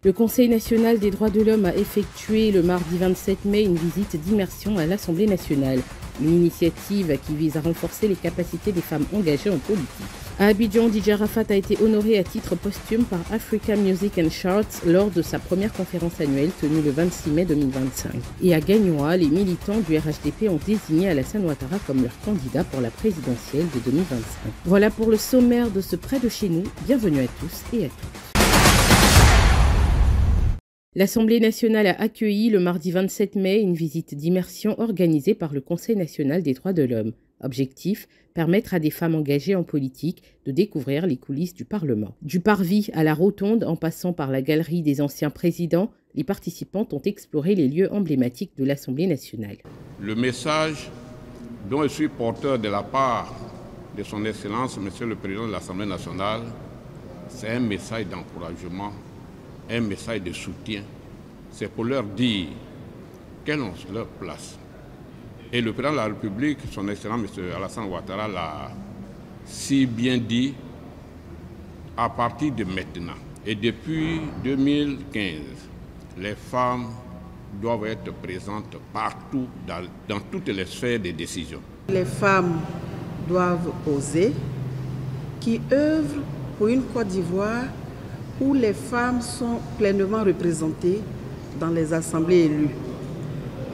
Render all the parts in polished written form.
Le Conseil national des droits de l'homme a effectué le mardi 27 mai une visite d'immersion à l'Assemblée nationale. Une initiative qui vise à renforcer les capacités des femmes engagées en politique. À Abidjan, DJ Arafat a été honoré à titre posthume par Africa Music and Charts lors de sa première conférence annuelle tenue le 26 mai 2025. Et à Gagnoa, les militants du RHDP ont désigné Alassane Ouattara comme leur candidat pour la présidentielle de 2025. Voilà pour le sommaire de ce Près de chez nous. Bienvenue à tous et à toutes. L'Assemblée nationale a accueilli le mardi 27 mai une visite d'immersion organisée par le Conseil national des droits de l'homme. Objectif, permettre à des femmes engagées en politique de découvrir les coulisses du Parlement. Du parvis à la rotonde, en passant par la galerie des anciens présidents, les participantes ont exploré les lieux emblématiques de l'Assemblée nationale. Le message dont je suis porteur de la part de son Excellence, Monsieur le Président de l'Assemblée nationale, c'est un message d'encouragement, un message de soutien. C'est pour leur dire quelle est leur place. Et le président de la République, son excellent M. Alassane Ouattara, l'a si bien dit, à partir de maintenant et depuis 2015, les femmes doivent être présentes partout, dans toutes les sphères de décision. Les femmes doivent oser, qui œuvrent pour une Côte d'Ivoire où les femmes sont pleinement représentées dans les assemblées élues.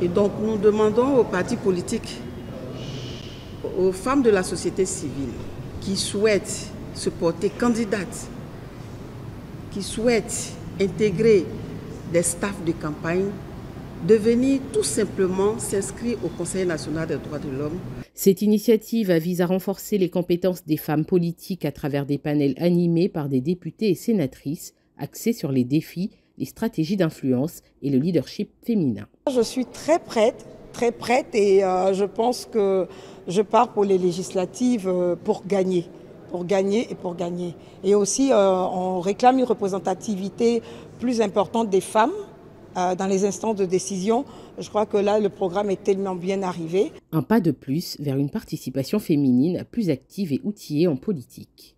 Et donc nous demandons aux partis politiques, aux femmes de la société civile qui souhaitent se porter candidates, qui souhaitent intégrer des staffs de campagne, de venir tout simplement s'inscrire au Conseil national des droits de l'homme. Cette initiative vise à renforcer les compétences des femmes politiques à travers des panels animés par des députés et sénatrices axés sur les défis, les stratégies d'influence et le leadership féminin. Je suis très prête et je pense que je pars pour les législatives pour gagner. Et aussi, on réclame une représentativité plus importante des femmes dans les instances de décision. Je crois que là, le programme est tellement bien arrivé. Un pas de plus vers une participation féminine plus active et outillée en politique.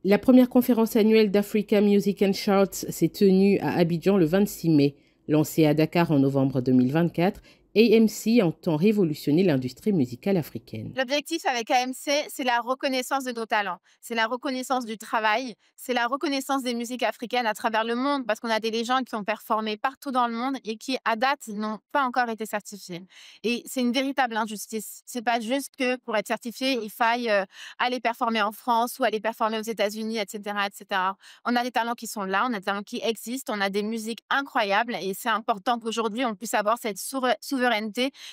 La première conférence annuelle d'Africa Music and Charts s'est tenue à Abidjan le 26 mai. Lancée à Dakar en novembre 2024, AMC entend révolutionner l'industrie musicale africaine. L'objectif avec AMC, c'est la reconnaissance de nos talents, c'est la reconnaissance du travail, c'est la reconnaissance des musiques africaines à travers le monde, parce qu'on a des légendes qui ont performé partout dans le monde et qui, à date, n'ont pas encore été certifiées. Et c'est une véritable injustice. C'est pas juste que pour être certifié, il faille aller performer en France ou aller performer aux États-Unis, etc., etc. On a des talents qui sont là, on a des talents qui existent, on a des musiques incroyables et c'est important qu'aujourd'hui, on puisse avoir cette souveraineté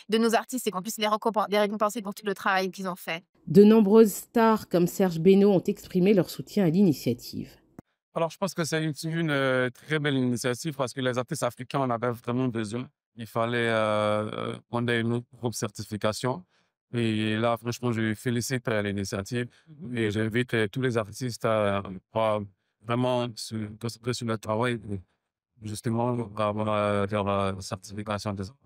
de nos artistes et qu'on puisse les récompenser pour tout le travail qu'ils ont fait. De nombreuses stars comme Serge Beno ont exprimé leur soutien à l'initiative. Alors, je pense que c'est une très belle initiative parce que les artistes africains en avaient vraiment besoin. Il fallait qu'on ait une propre certification. Et là, franchement, je félicite l'initiative et j'invite tous les artistes à vraiment se concentrer sur le travail justement pour avoir leur certification des artistes.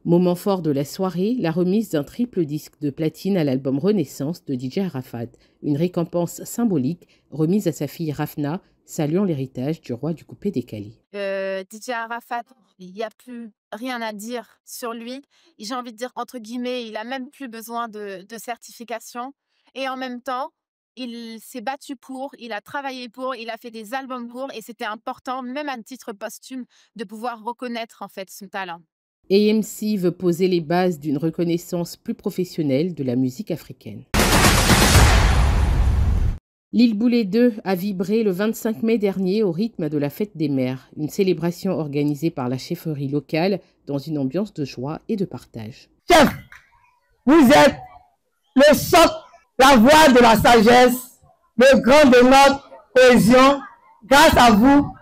Moment fort de la soirée, la remise d'un triple disque de platine à l'album Renaissance de DJ Arafat. Une récompense symbolique remise à sa fille Rafna, saluant l'héritage du roi du coupé décalé. DJ Arafat, il n'y a plus rien à dire sur lui. J'ai envie de dire, entre guillemets, il n'a même plus besoin de certification. Et en même temps, il s'est battu pour, il a travaillé pour, il a fait des albums pour. Et c'était important, même à titre posthume, de pouvoir reconnaître en fait son talent. AMC veut poser les bases d'une reconnaissance plus professionnelle de la musique africaine. L'île Boulay 2 a vibré le 25 mai dernier au rythme de la fête des mères, une célébration organisée par la chefferie locale dans une ambiance de joie et de partage. Chef, vous êtes le socle, la voix de la sagesse, le grand de notre cohésion. Grâce à vous,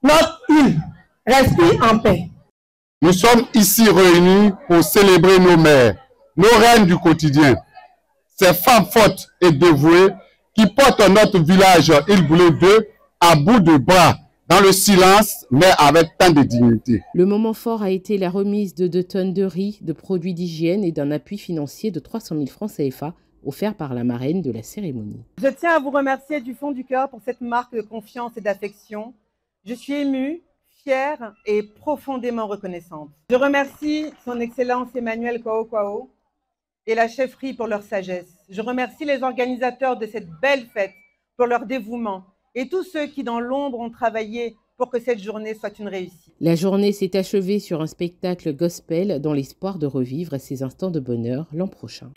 notre île respire en paix. Nous sommes ici réunis pour célébrer nos mères, nos reines du quotidien. Ces femmes fortes et dévouées qui portent notre village Île Boulay 2 à bout de bras, dans le silence, mais avec tant de dignité. Le moment fort a été la remise de 2 tonnes de riz, de produits d'hygiène et d'un appui financier de 300 000 francs CFA offert par la marraine de la cérémonie. Je tiens à vous remercier du fond du cœur pour cette marque de confiance et d'affection. Je suis émue, fière et profondément reconnaissante. Je remercie son Excellence Emmanuel Kwaokwao et la chefferie pour leur sagesse. Je remercie les organisateurs de cette belle fête pour leur dévouement et tous ceux qui dans l'ombre ont travaillé pour que cette journée soit une réussite. La journée s'est achevée sur un spectacle gospel dans l'espoir de revivre ces instants de bonheur l'an prochain.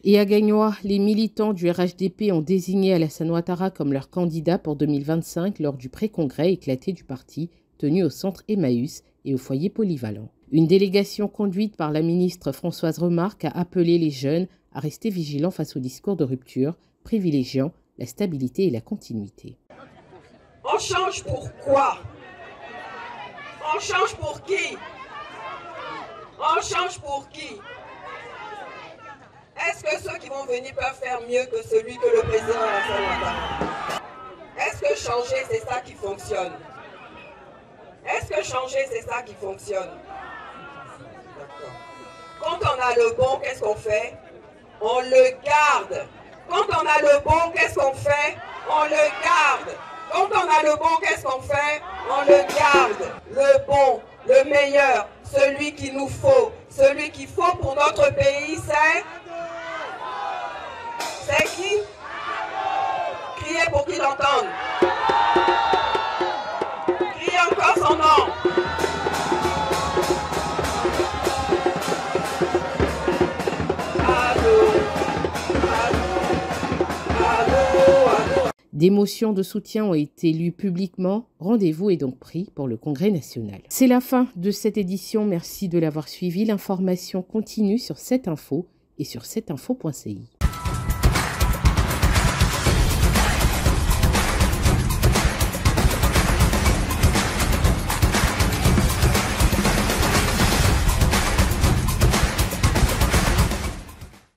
Et à Gagnoa, les militants du RHDP ont désigné Alassane Ouattara comme leur candidat pour 2025 lors du pré-congrès éclaté du parti tenu au centre Emmaüs et au foyer polyvalent. Une délégation conduite par la ministre Françoise Remarque a appelé les jeunes à rester vigilants face au discours de rupture, privilégiant la stabilité et la continuité. On change pour quoi? On change pour qui? On change pour qui? Est-ce que ceux qui vont venir peuvent faire mieux que celui que le président Alassane Ouattara? Est-ce que changer, c'est ça qui fonctionne? Est-ce que changer, c'est ça qui fonctionne? D'accord. Quand on a le bon, qu'est-ce qu'on fait? On le garde. Quand on a le bon, qu'est-ce qu'on fait? On le garde. Quand on a le bon, qu'est-ce qu'on fait? On le garde. Le bon, le meilleur, celui qu'il nous faut, celui qu'il faut pour notre pays, c'est... C'est qui? Criez pour qu'il entende. Criez encore son nom. Des motions de soutien ont été lues publiquement. Rendez-vous est donc pris pour le Congrès national. C'est la fin de cette édition. Merci de l'avoir suivi. L'information continue sur 7info et sur 7info.ci.